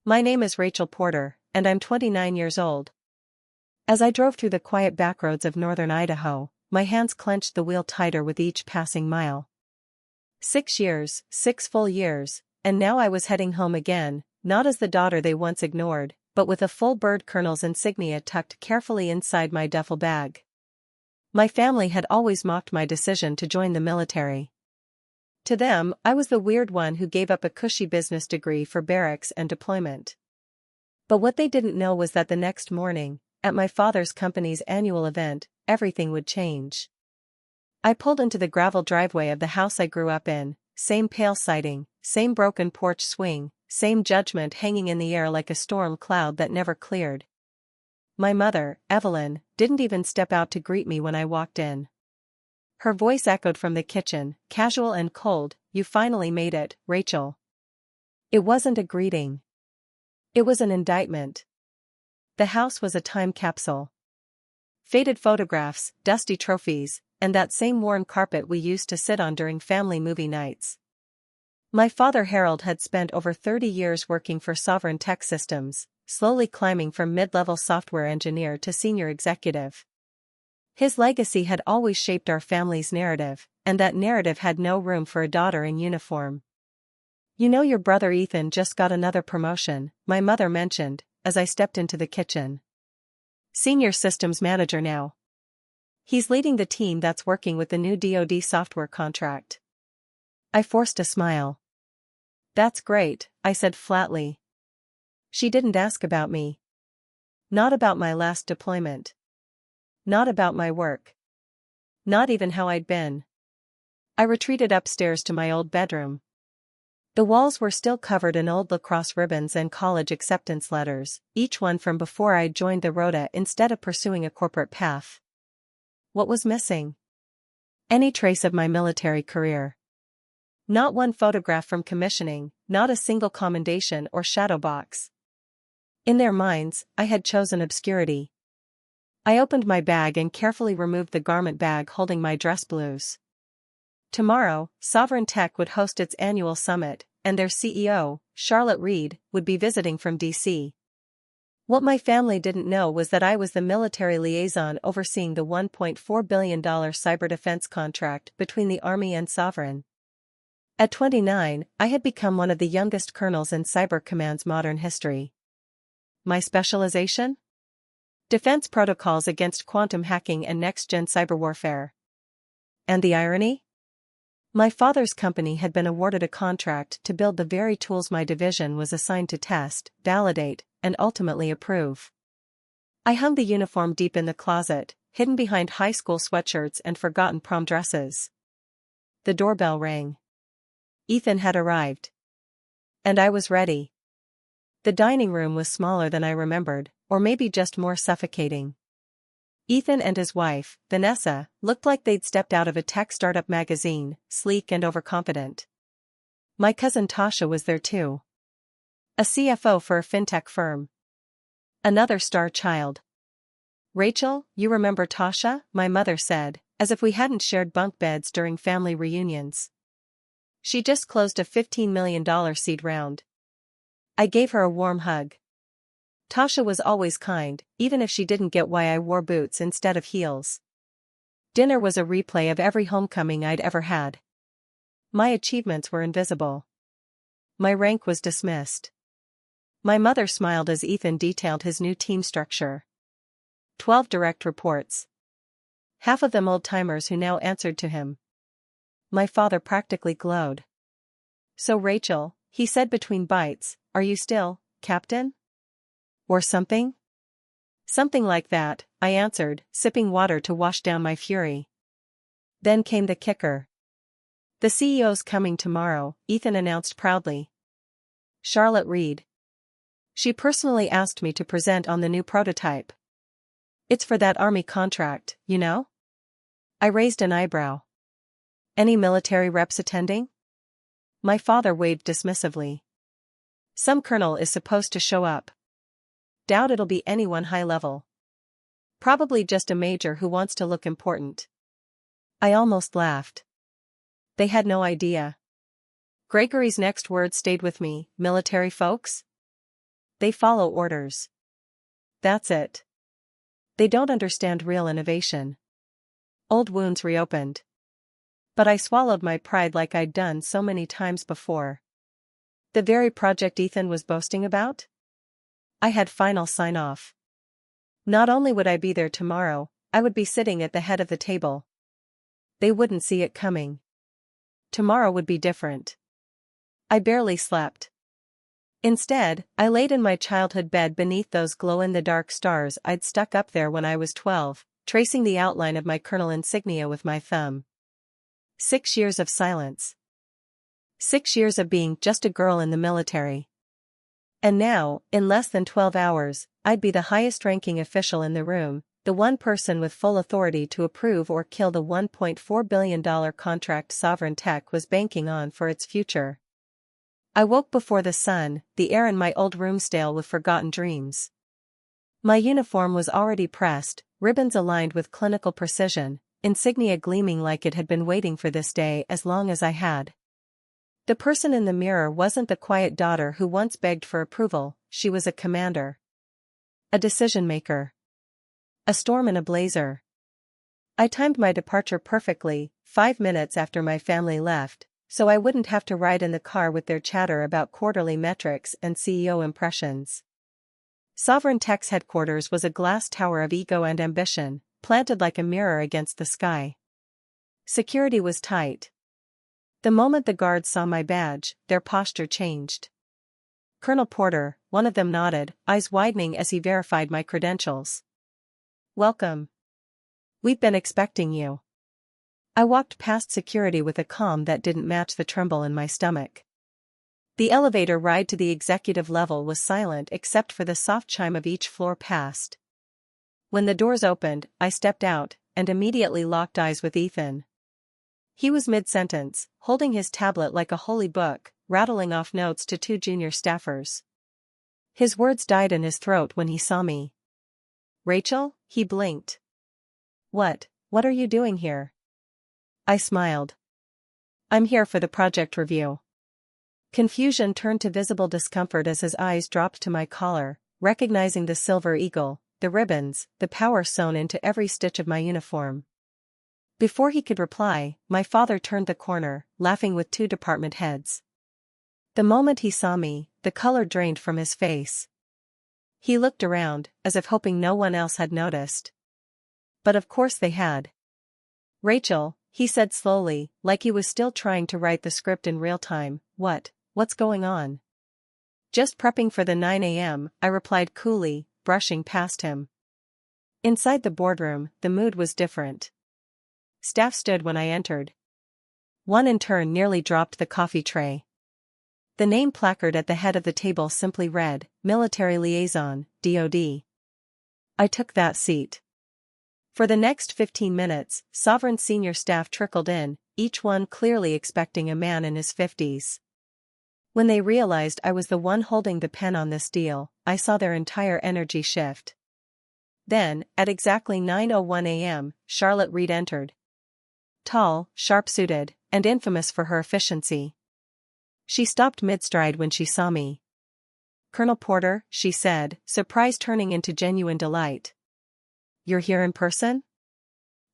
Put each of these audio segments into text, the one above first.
My name is Rachel Porter, and I'm 29 years old. As I drove through the quiet backroads of northern Idaho, my hands clenched the wheel tighter with each passing mile. 6 years, 6 full years, and now I was heading home again, not as the daughter they once ignored, but with a full bird colonel's insignia tucked carefully inside my duffel bag. My family had always mocked my decision to join the military. To them, I was the weird one who gave up a cushy business degree for barracks and deployment. But what they didn't know was that the next morning, at my father's company's annual event, everything would change. I pulled into the gravel driveway of the house I grew up in, same pale siding, same broken porch swing, same judgment hanging in the air like a storm cloud that never cleared. My mother, Evelyn, didn't even step out to greet me when I walked in. Her voice echoed from the kitchen, casual and cold, "You finally made it, Rachel." It wasn't a greeting. It was an indictment. The house was a time capsule. Faded photographs, dusty trophies, and that same worn carpet we used to sit on during family movie nights. My father Harold had spent over 30 years working for Sovereign Tech Systems, slowly climbing from mid-level software engineer to senior executive. His legacy had always shaped our family's narrative, and that narrative had no room for a daughter in uniform. "You know your brother Ethan just got another promotion," my mother mentioned, as I stepped into the kitchen. "Senior systems manager now. He's leading the team that's working with the new DoD software contract." I forced a smile. "That's great," I said flatly. She didn't ask about me. Not about my last deployment. Not about my work. Not even how I'd been. I retreated upstairs to my old bedroom. The walls were still covered in old lacrosse ribbons and college acceptance letters, each one from before I'd joined the Rota instead of pursuing a corporate path. What was missing? Any trace of my military career. Not one photograph from commissioning, not a single commendation or shadow box. In their minds, I had chosen obscurity. I opened my bag and carefully removed the garment bag holding my dress blues. Tomorrow, Sovereign Tech would host its annual summit, and their CEO, Charlotte Reed, would be visiting from D.C. What my family didn't know was that I was the military liaison overseeing the $1.4 billion cyber defense contract between the Army and Sovereign. At 29, I had become one of the youngest colonels in Cyber Command's modern history. My specialization? Defense protocols against quantum hacking and next-gen cyber warfare. And the irony? My father's company had been awarded a contract to build the very tools my division was assigned to test, validate, and ultimately approve. I hung the uniform deep in the closet, hidden behind high school sweatshirts and forgotten prom dresses. The doorbell rang. Ethan had arrived. And I was ready. The dining room was smaller than I remembered, or maybe just more suffocating. Ethan and his wife, Vanessa, looked like they'd stepped out of a tech startup magazine, sleek and overconfident. My cousin Tasha was there too. A CFO for a fintech firm. Another star child. "Rachel, you remember Tasha?" my mother said, as if we hadn't shared bunk beds during family reunions. "She just closed a $15 million seed round." I gave her a warm hug. Tasha was always kind, even if she didn't get why I wore boots instead of heels. Dinner was a replay of every homecoming I'd ever had. My achievements were invisible. My rank was dismissed. My mother smiled as Ethan detailed his new team structure. 12 direct reports. Half of them old-timers who now answered to him. My father practically glowed. "So Rachel," he said between bites, "are you still, Captain? Or something?" "Something like that," I answered, sipping water to wash down my fury. Then came the kicker. "The CEO's coming tomorrow," Ethan announced proudly. "Charlotte Reed. She personally asked me to present on the new prototype. It's for that Army contract, you know?" I raised an eyebrow. "Any military reps attending?" My father waved dismissively. "Some colonel is supposed to show up. Doubt it'll be anyone high level. Probably just a major who wants to look important." I almost laughed. They had no idea. Gregory's next words stayed with me, "Military folks?" They follow orders. That's it. They don't understand real innovation. Old wounds reopened. But I swallowed my pride like I'd done so many times before. The very project Ethan was boasting about? I had final sign-off. Not only would I be there tomorrow, I would be sitting at the head of the table. They wouldn't see it coming. Tomorrow would be different. I barely slept. Instead, I laid in my childhood bed beneath those glow-in-the-dark stars I'd stuck up there when I was 12, tracing the outline of my colonel insignia with my thumb. 6 years of silence. 6 years of being just a girl in the military. And now, in less than 12 hours, I'd be the highest-ranking official in the room, the one person with full authority to approve or kill the $1.4 billion contract Sovereign Tech was banking on for its future. I woke before the sun, the air in my old room stale with forgotten dreams. My uniform was already pressed, ribbons aligned with clinical precision, insignia gleaming like it had been waiting for this day as long as I had. The person in the mirror wasn't the quiet daughter who once begged for approval, she was a commander. A decision-maker. A storm in a blazer. I timed my departure perfectly, 5 minutes after my family left, so I wouldn't have to ride in the car with their chatter about quarterly metrics and CEO impressions. Sovereign Tech's headquarters was a glass tower of ego and ambition, planted like a mirror against the sky. Security was tight. The moment the guards saw my badge, their posture changed. Colonel Porter, one of them nodded, eyes widening as he verified my credentials. Welcome. We've been expecting you. I walked past security with a calm that didn't match the tremble in my stomach. The elevator ride to the executive level was silent except for the soft chime of each floor passed. When the doors opened, I stepped out, and immediately locked eyes with Ethan. He was mid-sentence, holding his tablet like a holy book, rattling off notes to 2 junior staffers. His words died in his throat when he saw me. Rachel? He blinked. What are you doing here? I smiled. I'm here for the project review. Confusion turned to visible discomfort as his eyes dropped to my collar, recognizing the silver eagle, the ribbons, the power sewn into every stitch of my uniform. Before he could reply, my father turned the corner, laughing with 2 department heads. The moment he saw me, the color drained from his face. He looked around, as if hoping no one else had noticed. But of course they had. Rachel, he said slowly, like he was still trying to write the script in real time, what's going on? Just prepping for the 9 a.m., I replied coolly, brushing past him. Inside the boardroom, the mood was different. Staff stood when I entered. One in turn nearly dropped the coffee tray. The name placard at the head of the table simply read, Military Liaison, DoD. I took that seat. For the next 15 minutes, Sovereign senior staff trickled in, each one clearly expecting a man in his 50s. When they realized I was the one holding the pen on this deal, I saw their entire energy shift. Then, at exactly 9:01 a.m., Charlotte Reed entered. Tall, sharp-suited, and infamous for her efficiency. She stopped mid-stride when she saw me. Colonel Porter, she said, surprise turning into genuine delight. You're here in person?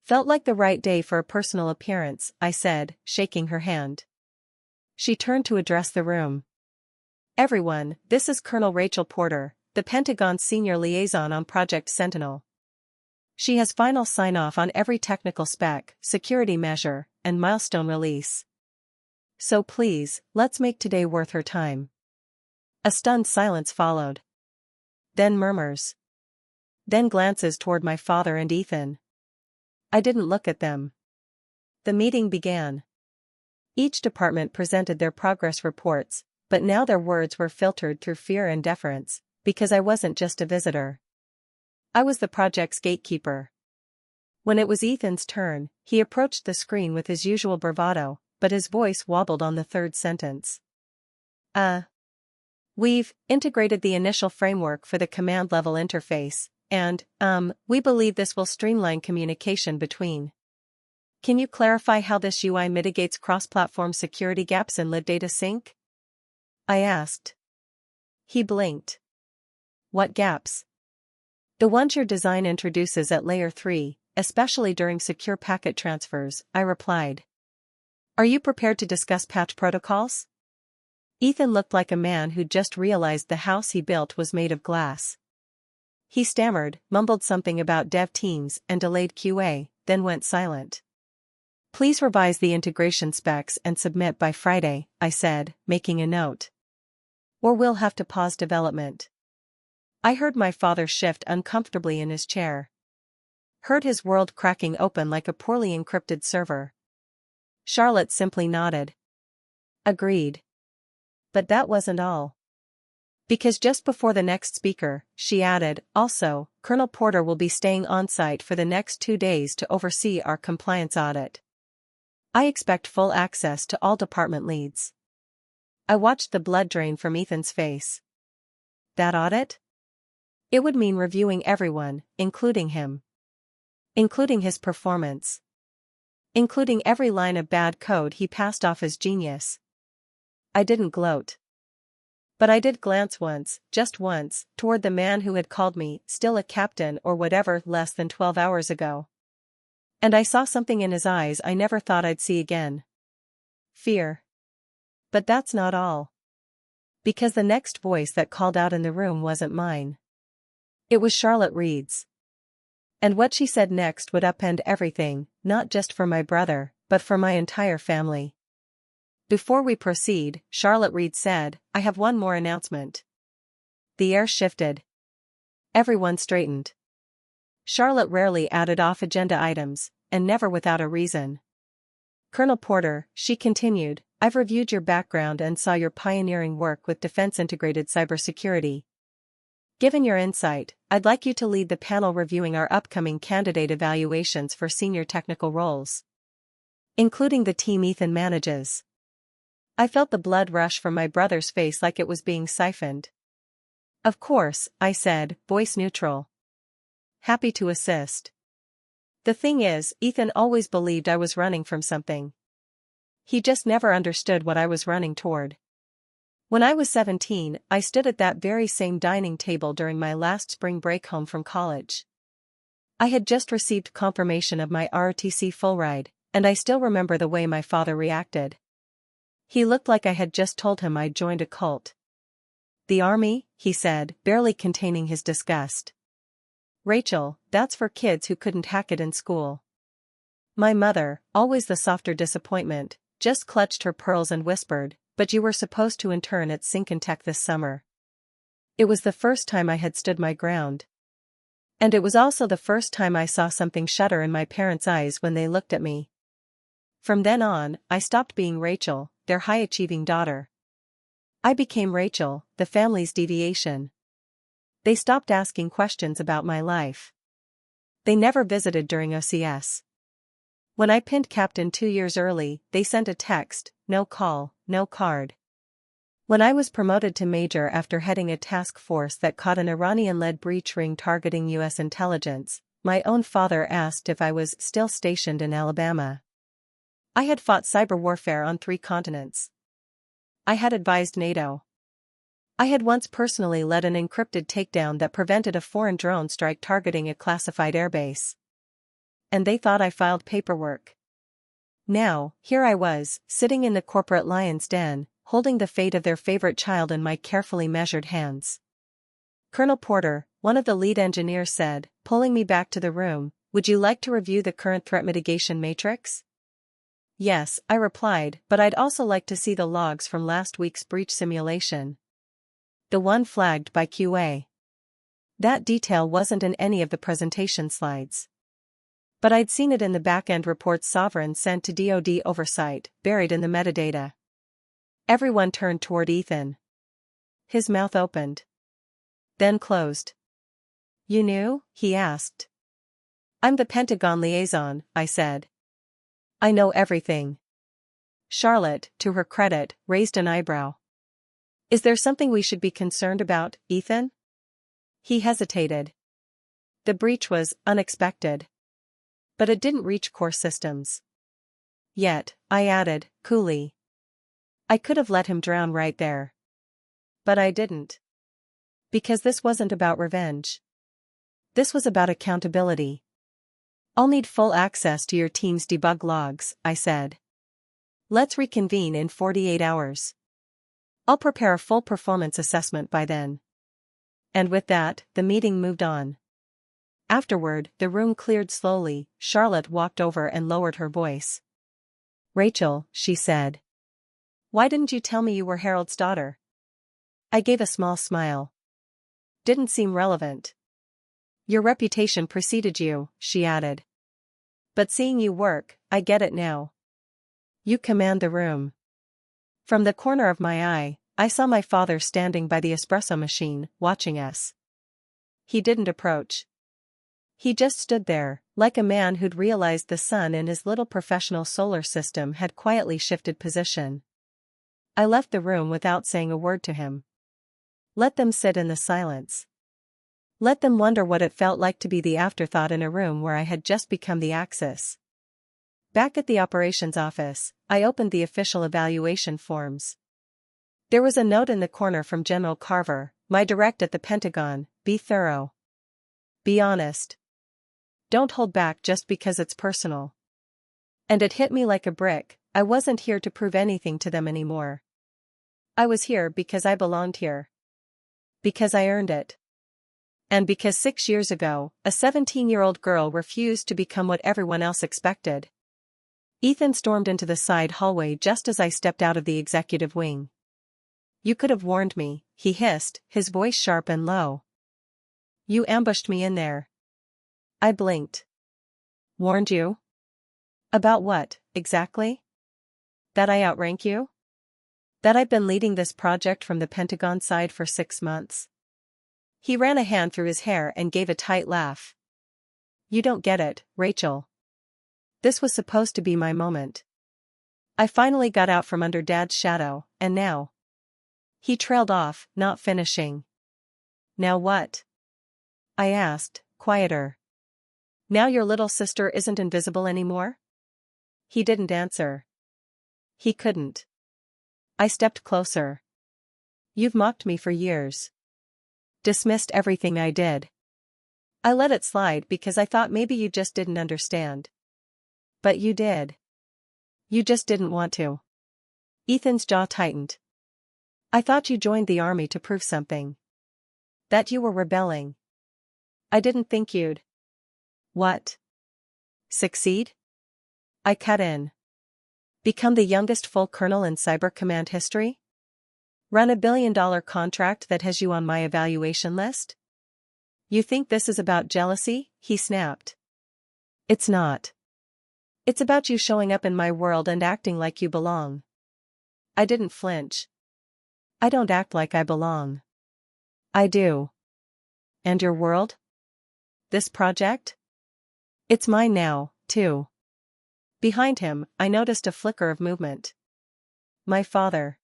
Felt like the right day for a personal appearance, I said, shaking her hand. She turned to address the room. Everyone, this is Colonel Rachel Porter, the Pentagon's senior liaison on Project Sentinel. She has final sign-off on every technical spec, security measure, and milestone release. So please, let's make today worth her time. A stunned silence followed. Then murmurs. Then glances toward my father and Ethan. I didn't look at them. The meeting began. Each department presented their progress reports, but now their words were filtered through fear and deference, because I wasn't just a visitor. I was the project's gatekeeper. When it was Ethan's turn, he approached the screen with his usual bravado, but his voice wobbled on the third sentence. We've integrated the initial framework for the command-level interface, and, we believe this will streamline communication between. Can you clarify how this UI mitigates cross-platform security gaps in live data sync? I asked. He blinked. What gaps? The ones your design introduces at layer 3, especially during secure packet transfers, I replied. Are you prepared to discuss patch protocols? Ethan looked like a man who'd just realized the house he built was made of glass. He stammered, mumbled something about dev teams and delayed QA, then went silent. Please revise the integration specs and submit by Friday, I said, making a note. Or we'll have to pause development. I heard my father shift uncomfortably in his chair. Heard his world cracking open like a poorly encrypted server. Charlotte simply nodded. Agreed. But that wasn't all. Because just before the next speaker, she added, also, Colonel Porter will be staying on site for the next 2 days to oversee our compliance audit. I expect full access to all department leads. I watched the blood drain from Ethan's face. That audit? It would mean reviewing everyone, including him. Including his performance. Including every line of bad code he passed off as genius. I didn't gloat. But I did glance once, just once, toward the man who had called me, still a captain or whatever, less than 12 hours ago. And I saw something in his eyes I never thought I'd see again. Fear. But that's not all. Because the next voice that called out in the room wasn't mine. It was Charlotte Reed's. And what she said next would upend everything, not just for my brother, but for my entire family. Before we proceed, Charlotte Reed said, I have one more announcement. The air shifted. Everyone straightened. Charlotte rarely added off-agenda items, and never without a reason. Colonel Porter, she continued, I've reviewed your background and saw your pioneering work with defense-integrated cybersecurity. Given your insight, I'd like you to lead the panel reviewing our upcoming candidate evaluations for senior technical roles. Including the team Ethan manages. I felt the blood rush from my brother's face like it was being siphoned. Of course, I said, voice neutral. Happy to assist. The thing is, Ethan always believed I was running from something. He just never understood what I was running toward. When I was 17, I stood at that very same dining table during my last spring break home from college. I had just received confirmation of my ROTC full ride, and I still remember the way my father reacted. He looked like I had just told him I'd joined a cult. The army, he said, barely containing his disgust. Rachel, that's for kids who couldn't hack it in school. My mother, always the softer disappointment, just clutched her pearls and whispered, but you were supposed to intern at Syncantech this summer. It was the first time I had stood my ground. And it was also the first time I saw something shudder in my parents' eyes when they looked at me. From then on, I stopped being Rachel, their high-achieving daughter. I became Rachel, the family's deviation. They stopped asking questions about my life. They never visited during OCS. When I pinned captain 2 years early, they sent a text, no call, no card. When I was promoted to major after heading a task force that caught an Iranian-led breach ring targeting U.S. intelligence, my own father asked if I was still stationed in Alabama. I had fought cyber warfare on 3 continents. I had advised NATO. I had once personally led an encrypted takedown that prevented a foreign drone strike targeting a classified airbase. And they thought I filed paperwork. Now, here I was, sitting in the corporate lion's den, holding the fate of their favorite child in my carefully measured hands. Colonel Porter, one of the lead engineers said, pulling me back to the room, would you like to review the current threat mitigation matrix? Yes, I replied, but I'd also like to see the logs from last week's breach simulation. The one flagged by QA. That detail wasn't in any of the presentation slides. But I'd seen it in the back-end reports Sovereign sent to DoD oversight, buried in the metadata. Everyone turned toward Ethan. His mouth opened. Then closed. You knew? He asked. I'm the Pentagon liaison, I said. I know everything. Charlotte, to her credit, raised an eyebrow. Is there something we should be concerned about, Ethan? He hesitated. The breach was unexpected. But it didn't reach core systems. Yet, I added, coolly. I could have let him drown right there. But I didn't. Because this wasn't about revenge. This was about accountability. I'll need full access to your team's debug logs, I said. Let's reconvene in 48 hours. I'll prepare a full performance assessment by then. And with that, the meeting moved on. Afterward, the room cleared slowly. Charlotte walked over and lowered her voice. Rachel, she said. Why didn't you tell me you were Harold's daughter? I gave a small smile. Didn't seem relevant. Your reputation preceded you, she added. But seeing you work, I get it now. You command the room. From the corner of my eye, I saw my father standing by the espresso machine, watching us. He didn't approach. He just stood there, like a man who'd realized the sun in his little professional solar system had quietly shifted position. I left the room without saying a word to him. Let them sit in the silence. Let them wonder what it felt like to be the afterthought in a room where I had just become the axis. Back at the operations office, I opened the official evaluation forms. There was a note in the corner from General Carver, my direct at the Pentagon: be thorough. Be honest. Don't hold back just because it's personal. And it hit me like a brick. I wasn't here to prove anything to them anymore. I was here because I belonged here. Because I earned it. And because 6 years ago, a 17-year-old girl refused to become what everyone else expected. Ethan stormed into the side hallway just as I stepped out of the executive wing. You could have warned me, he hissed, his voice sharp and low. You ambushed me in there. I blinked. Warned you? About what, exactly? That I outrank you? That I've been leading this project from the Pentagon side for 6 months? He ran a hand through his hair and gave a tight laugh. You don't get it, Rachel. This was supposed to be my moment. I finally got out from under Dad's shadow, and now. He trailed off, not finishing. Now what? I asked, quieter. Now your little sister isn't invisible anymore? He didn't answer. He couldn't. I stepped closer. You've mocked me for years. Dismissed everything I did. I let it slide because I thought maybe you just didn't understand. But you did. You just didn't want to. Ethan's jaw tightened. I thought you joined the army to prove something. That you were rebelling. I didn't think you'd. What? Succeed? I cut in. Become the youngest full colonel in Cyber Command history? Run a $1 billion contract that has you on my evaluation list? You think this is about jealousy? He snapped. It's not. It's about you showing up in my world and acting like you belong. I didn't flinch. I don't act like I belong. I do. And your world? This project? It's mine now, too. Behind him, I noticed a flicker of movement. My father.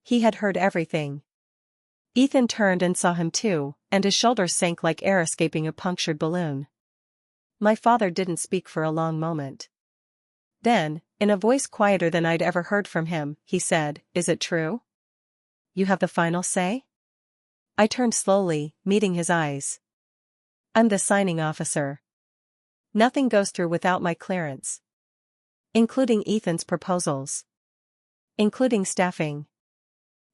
He had heard everything. Ethan turned and saw him too, and his shoulders sank like air escaping a punctured balloon. My father didn't speak for a long moment. Then, in a voice quieter than I'd ever heard from him, he said, Is it true? You have the final say? I turned slowly, meeting his eyes. I'm the signing officer. Nothing goes through without my clearance. Including Ethan's proposals. Including staffing.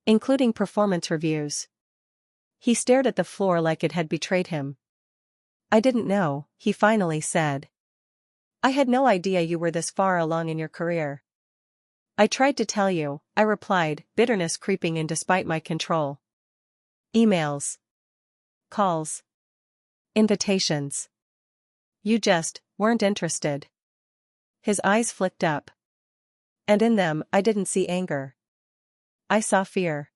Including performance reviews. He stared at the floor like it had betrayed him. I didn't know, he finally said. I had no idea you were this far along in your career. I tried to tell you, I replied, bitterness creeping in despite my control. Emails. Calls. Invitations. You just weren't interested. His eyes flicked up. And in them, I didn't see anger. I saw fear.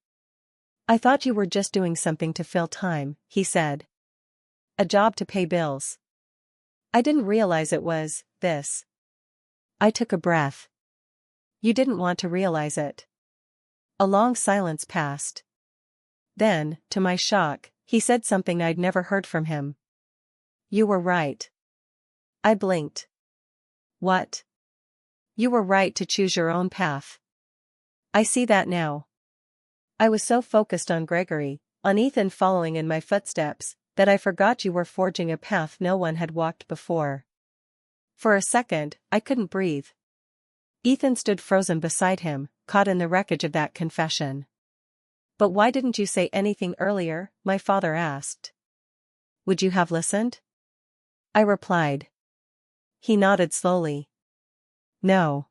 I thought you were just doing something to fill time, he said. A job to pay bills. I didn't realize it was this. I took a breath. You didn't want to realize it. A long silence passed. Then, to my shock, he said something I'd never heard from him. You were right. I blinked. What? You were right to choose your own path. I see that now. I was so focused on Gregory, on Ethan following in my footsteps, that I forgot you were forging a path no one had walked before. For a second, I couldn't breathe. Ethan stood frozen beside him, caught in the wreckage of that confession. But why didn't you say anything earlier? My father asked. Would you have listened? I replied. He nodded slowly. No.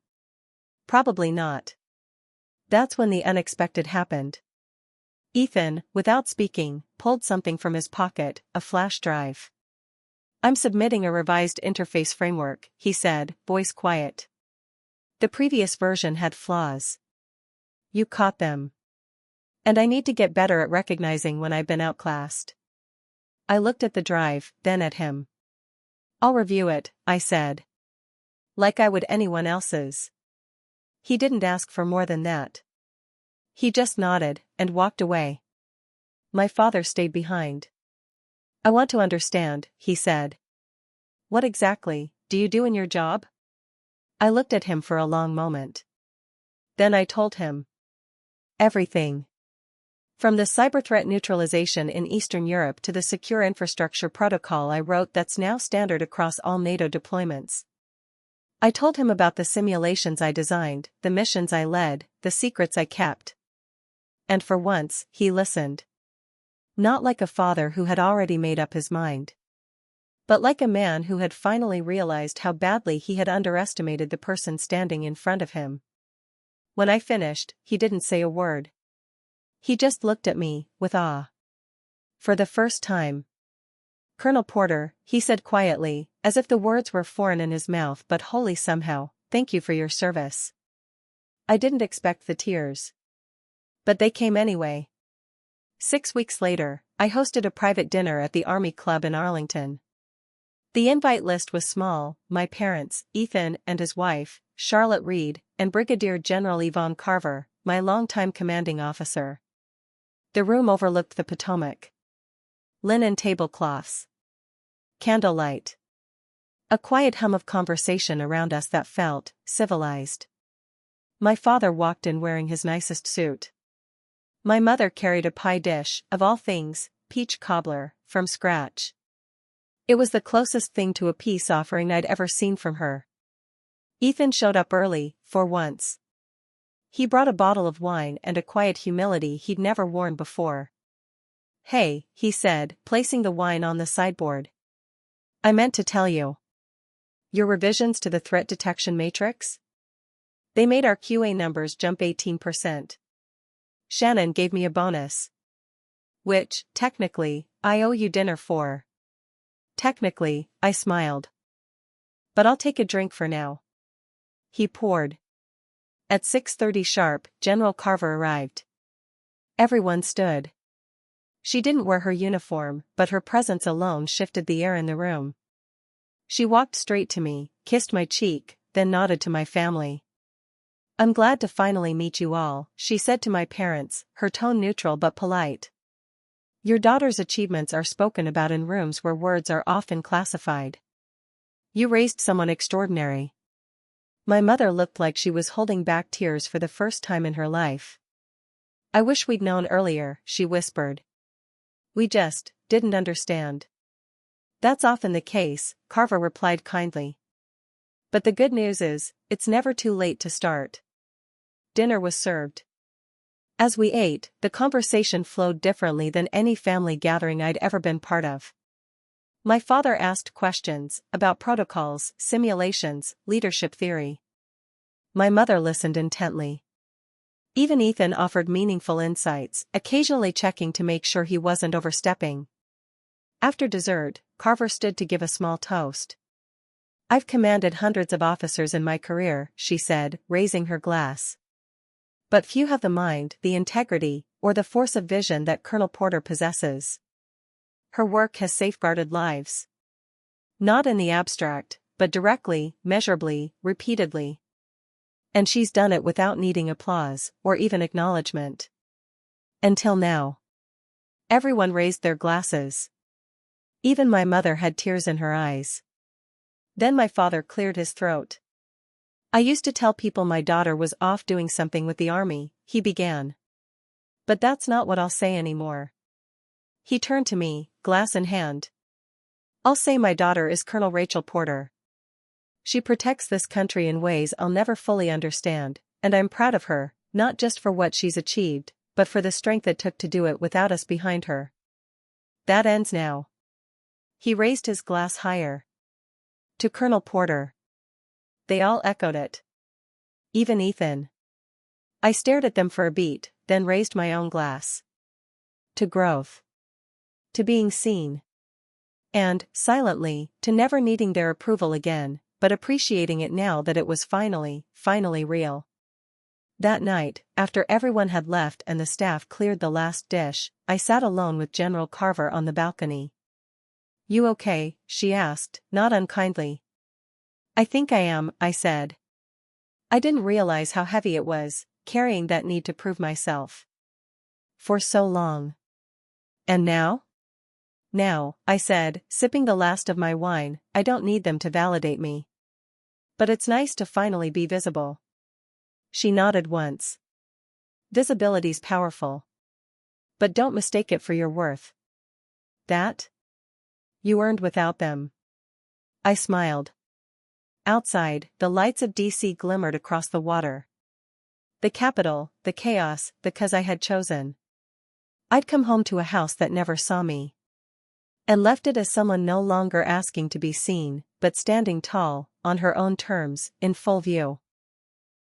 Probably not. That's when the unexpected happened. Ethan, without speaking, pulled something from his pocket, a flash drive. I'm submitting a revised interface framework, he said, voice quiet. The previous version had flaws. You caught them. And I need to get better at recognizing when I've been outclassed. I looked at the drive, then at him. I'll review it, I said. Like I would anyone else's. He didn't ask for more than that. He just nodded, and walked away. My father stayed behind. I want to understand, he said. What exactly do you do in your job? I looked at him for a long moment. Then I told him. Everything. From the cyber threat neutralization in Eastern Europe to the secure infrastructure protocol I wrote that's now standard across all NATO deployments. I told him about the simulations I designed, the missions I led, the secrets I kept. And for once, he listened. Not like a father who had already made up his mind. But like a man who had finally realized how badly he had underestimated the person standing in front of him. When I finished, he didn't say a word. He just looked at me, with awe. For the first time. Colonel Porter, he said quietly, as if the words were foreign in his mouth but holy somehow, thank you for your service. I didn't expect the tears. But they came anyway. 6 weeks later, I hosted a private dinner at the Army Club in Arlington. The invite list was small: my parents, Ethan and his wife, Charlotte Reed, and Brigadier General Yvonne Carver, my longtime commanding officer. The room overlooked the Potomac. Linen tablecloths. Candlelight. A quiet hum of conversation around us that felt civilized. My father walked in wearing his nicest suit. My mother carried a pie dish, of all things, peach cobbler, from scratch. It was the closest thing to a peace offering I'd ever seen from her. Ethan showed up early, for once. He brought a bottle of wine and a quiet humility he'd never worn before. Hey, he said, placing the wine on the sideboard. I meant to tell you. Your revisions to the threat detection matrix? They made our QA numbers jump 18%. Shannon gave me a bonus. Which, technically, I owe you dinner for. Technically, I smiled. But I'll take a drink for now. He poured. At 6:30 sharp, General Carver arrived. Everyone stood. She didn't wear her uniform, but her presence alone shifted the air in the room. She walked straight to me, kissed my cheek, then nodded to my family. I'm glad to finally meet you all, she said to my parents, her tone neutral but polite. Your daughter's achievements are spoken about in rooms where words are often classified. You raised someone extraordinary. My mother looked like she was holding back tears for the first time in her life. I wish we'd known earlier, she whispered. We just didn't understand. That's often the case, Carver replied kindly. But the good news is, it's never too late to start. Dinner was served. As we ate, the conversation flowed differently than any family gathering I'd ever been part of. My father asked questions about protocols, simulations, leadership theory. My mother listened intently. Even Ethan offered meaningful insights, occasionally checking to make sure he wasn't overstepping. After dessert, Carver stood to give a small toast. I've commanded hundreds of officers in my career, she said, raising her glass. But few have the mind, the integrity, or the force of vision that Colonel Porter possesses. Her work has safeguarded lives. Not in the abstract, but directly, measurably, repeatedly. And she's done it without needing applause, or even acknowledgement. Until now. Everyone raised their glasses. Even my mother had tears in her eyes. Then my father cleared his throat. I used to tell people my daughter was off doing something with the army, he began. But that's not what I'll say anymore. He turned to me, glass in hand. I'll say my daughter is Colonel Rachel Porter. She protects this country in ways I'll never fully understand, and I'm proud of her, not just for what she's achieved, but for the strength it took to do it without us behind her. That ends now. He raised his glass higher. To Colonel Porter. They all echoed it. Even Ethan. I stared at them for a beat, then raised my own glass. To growth. To being seen. And, silently, to never needing their approval again, but appreciating it now that it was finally real. That night, after everyone had left and the staff cleared the last dish, I sat alone with General Carver on the balcony. "You okay?" she asked, not unkindly. "I think I am," I said. I didn't realize how heavy it was, carrying that need to prove myself. For so long. And now? Now, I said, sipping the last of my wine, I don't need them to validate me. But it's nice to finally be visible. She nodded once. Visibility's powerful. But don't mistake it for your worth. That? You earned without them. I smiled. Outside, the lights of DC glimmered across the water. The capital, the chaos, the cause I had chosen. I'd come home to a house that never saw me. And left it as someone no longer asking to be seen, but standing tall, on her own terms, in full view.